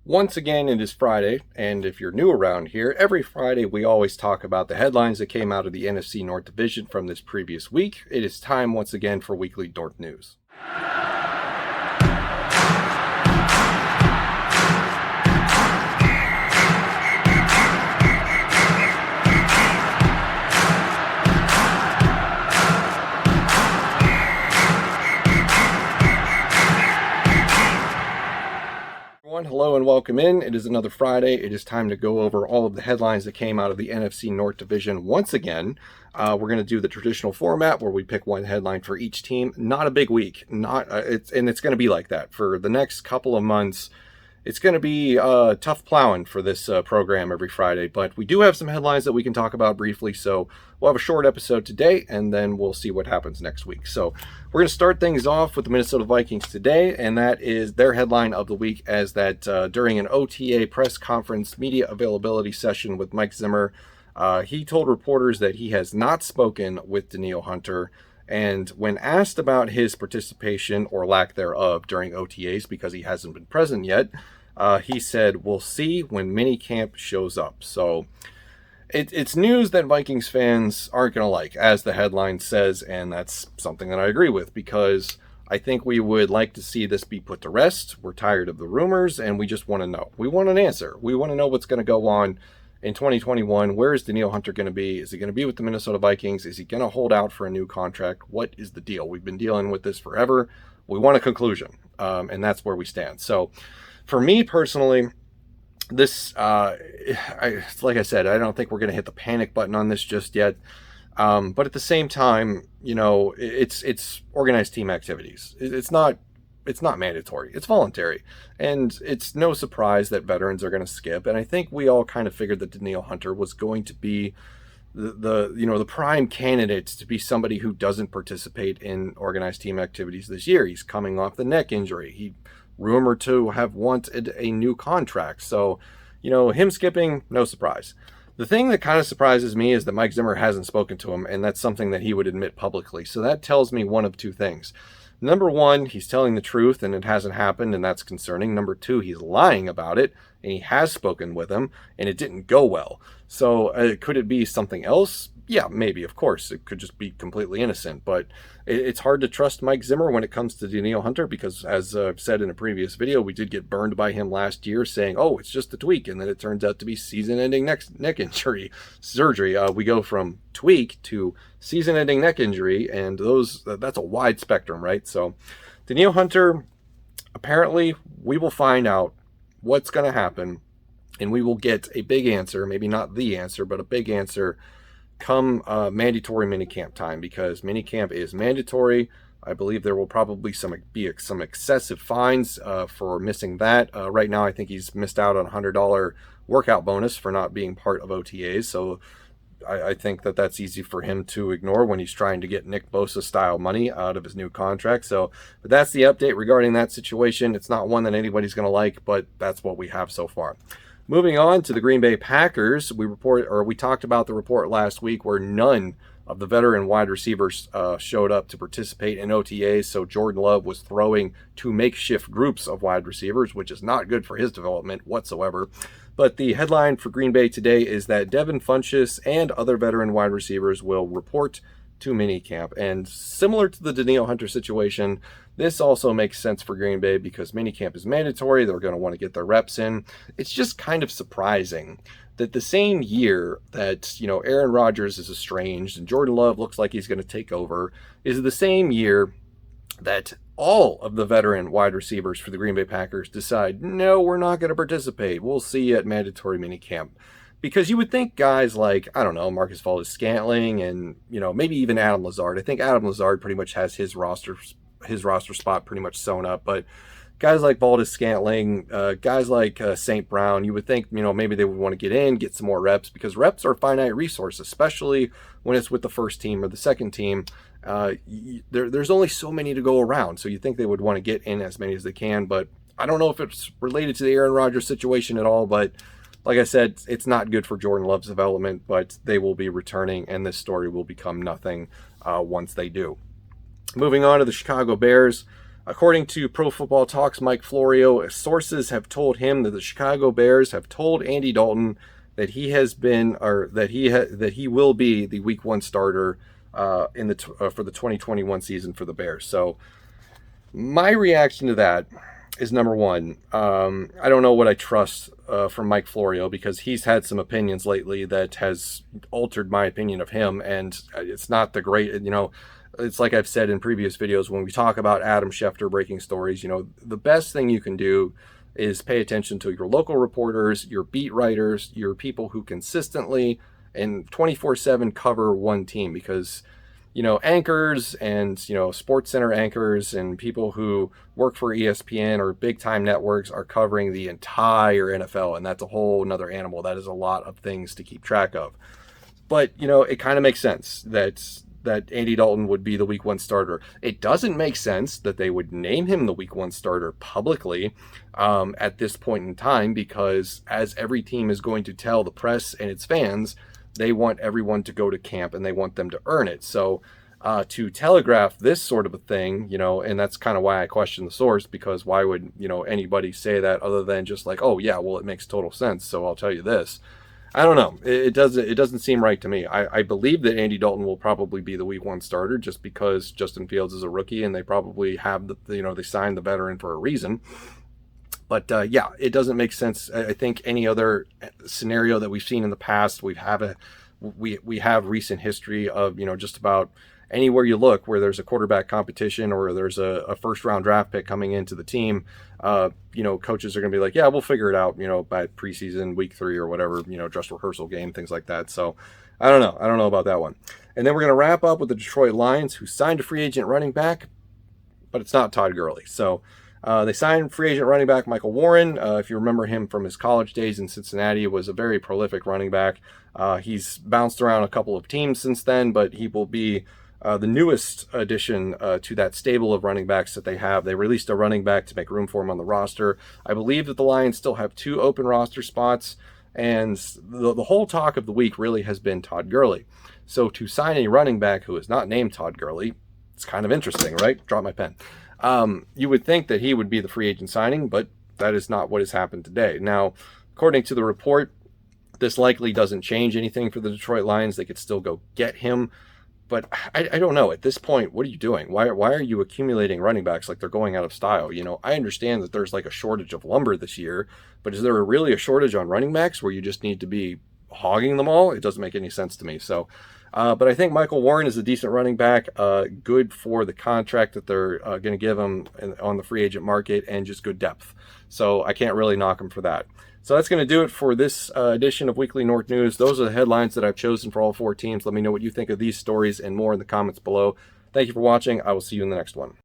Once again, it is Friday, and if you're new around here, every Friday we always talk about the headlines that came out of the NFC North division from this previous week. It is time once again for weekly North news. Hello and welcome in. It is another Friday. It is time to go over all of the headlines that came out of the NFC North division once again. We're going to do the traditional format where we pick one headline for each team. Not a big week. It's going to be like that for the next couple of months. It's going to be tough plowing for this program every Friday, but we do have some headlines that we can talk about briefly. So we'll have a short episode today, and then we'll see what happens next week. So we're going to start things off with the Minnesota Vikings today, and that is their headline of the week as that during an OTA press conference media availability session with Mike Zimmer, he told reporters that he has not spoken with Danielle Hunter. And when asked about his participation or lack thereof during OTAs, because he hasn't been present yet, he said, "We'll see when minicamp shows up." So it's news that Vikings fans aren't going to like, as the headline says, and that's something that I agree with, because I think we would like to see this be put to rest. We're tired of the rumors, and we just want to know. We want an answer. We want to know what's going to go on in 2021. Where is Danielle Hunter going to be? Is he going to be with the Minnesota Vikings? Is he going to hold out for a new contract? What is the deal? We've been dealing with this forever. We want a conclusion, and that's where we stand. So for me personally, this, like I said, I don't think we're going to hit the panic button on this just yet. But at the same time, it's organized team activities. It's not mandatory. It's voluntary. And it's no surprise that veterans are going to skip. And I think we all kind of figured that Danielle Hunter was going to be the prime candidate to be somebody who doesn't participate in organized team activities this year. He's coming off the neck injury. He rumored to have wanted a new contract. So, him skipping, no surprise. The thing that kind of surprises me is that Mike Zimmer hasn't spoken to him, and that's something that he would admit publicly. So that tells me one of two things. Number one, he's telling the truth and it hasn't happened, and that's concerning. Number two, he's lying about it, and he has spoken with him, and it didn't go well. So could it be something else? Yeah, maybe, of course. It could just be completely innocent, but it's hard to trust Mike Zimmer when it comes to Danielle Hunter, because as I've said in a previous video, we did get burned by him last year saying, oh, it's just a tweak, and then it turns out to be season-ending neck injury surgery. We go from tweak to season-ending neck injury, and that's a wide spectrum, right? So Danielle Hunter, apparently we will find out what's going to happen, and we will get a big answer, maybe not the answer, but a big answer come mandatory minicamp time, because minicamp is mandatory. I believe there will probably be some excessive fines for missing that. Right now, I think he's missed out on a $100 workout bonus for not being part of OTAs. So I think that's easy for him to ignore when he's trying to get Nick Bosa style money out of his new contract. So, but that's the update regarding that situation. It's not one that anybody's going to like, but that's what we have so far. Moving on to the Green Bay Packers, we talked about the report last week where none of the veteran wide receivers showed up to participate in OTAs. So Jordan Love was throwing two makeshift groups of wide receivers, which is not good for his development whatsoever. But the headline for Green Bay today is that Devin Funchess and other veteran wide receivers will report to minicamp. And similar to the Danielle Hunter situation, this also makes sense for Green Bay because minicamp is mandatory. They're going to want to get their reps in. It's just kind of surprising that the same year that, Aaron Rodgers is estranged and Jordan Love looks like he's going to take over is the same year that all of the veteran wide receivers for the Green Bay Packers decide, no, we're not going to participate. We'll see you at mandatory minicamp. Because you would think guys like, I don't know, Marcus Valdes-Scantling and, maybe even Adam Lazard. I think Adam Lazard pretty much has his roster spot pretty much sewn up. But guys like Valdes-Scantling, guys like St. Brown, you would think, maybe they would want to get in, get some more reps, because reps are a finite resource, especially when it's with the first team or the second team. There's only so many to go around. So you think they would want to get in as many as they can. But I don't know if it's related to the Aaron Rodgers situation at all, but like I said, it's not good for Jordan Love's development, but they will be returning, and this story will become nothing once they do. Moving on to the Chicago Bears. According to Pro Football Talk's Mike Florio, sources have told him that the Chicago Bears have told Andy Dalton that he has been, or that he will be the Week 1 starter for the 2021 season for the Bears. So my reaction to that is, number one, I don't know what I trust from Mike Florio, because he's had some opinions lately that has altered my opinion of him, and it's not the great, it's like I've said in previous videos when we talk about Adam Schefter breaking stories, the best thing you can do is pay attention to your local reporters, your beat writers, your people who consistently and 24/7 cover one team, because anchors and, Sports Center anchors and people who work for ESPN or big time networks are covering the entire NFL. And that's a whole nother animal. That is a lot of things to keep track of. But, it kind of makes sense that Andy Dalton would be the Week 1 starter. It doesn't make sense that they would name him the Week 1 starter publicly at this point in time, because as every team is going to tell the press and its fans, they want everyone to go to camp and they want them to earn it. So to telegraph this sort of a thing, and that's kind of why I question the source, because why would, anybody say that other than just like, oh yeah, well, it makes total sense, so I'll tell you this. I don't know. It doesn't seem right to me. I believe that Andy Dalton will probably be the Week 1 starter, just because Justin Fields is a rookie and they probably have they signed the veteran for a reason. But yeah, it doesn't make sense. I think any other scenario that we've seen in the past, we have recent history of, just about anywhere you look where there's a quarterback competition or there's a first round draft pick coming into the team, coaches are going to be like, yeah, we'll figure it out, by preseason week 3 or whatever, dress rehearsal game, things like that. So I don't know about that one. And then we're going to wrap up with the Detroit Lions, who signed a free agent running back, but it's not Todd Gurley. So they signed free agent running back Michael Warren. If you remember him from his college days in Cincinnati, was a very prolific running back. He's bounced around a couple of teams since then, but he will be the newest addition to that stable of running backs that they have. They released a running back to make room for him on the roster. I believe that the Lions still have 2 open roster spots, and the whole talk of the week really has been Todd Gurley. So to sign a running back who is not named Todd Gurley, it's kind of interesting, right? Drop my pen. You would think that he would be the free agent signing, but that is not what has happened today. Now, according to the report, this likely doesn't change anything for the Detroit Lions. They could still go get him. But I don't know. At this point, what are you doing? Why are you accumulating running backs like they're going out of style? I understand that there's like a shortage of lumber this year, but is there really a shortage on running backs where you just need to be hogging them all? It doesn't make any sense to me. So, but I think Michael Warren is a decent running back, good for the contract that they're going to give him on the free agent market, and just good depth. So I can't really knock him for that. So that's going to do it for this edition of Weekly North News. Those are the headlines that I've chosen for all 4 teams. Let me know what you think of these stories and more in the comments below. Thank you for watching. I will see you in the next one.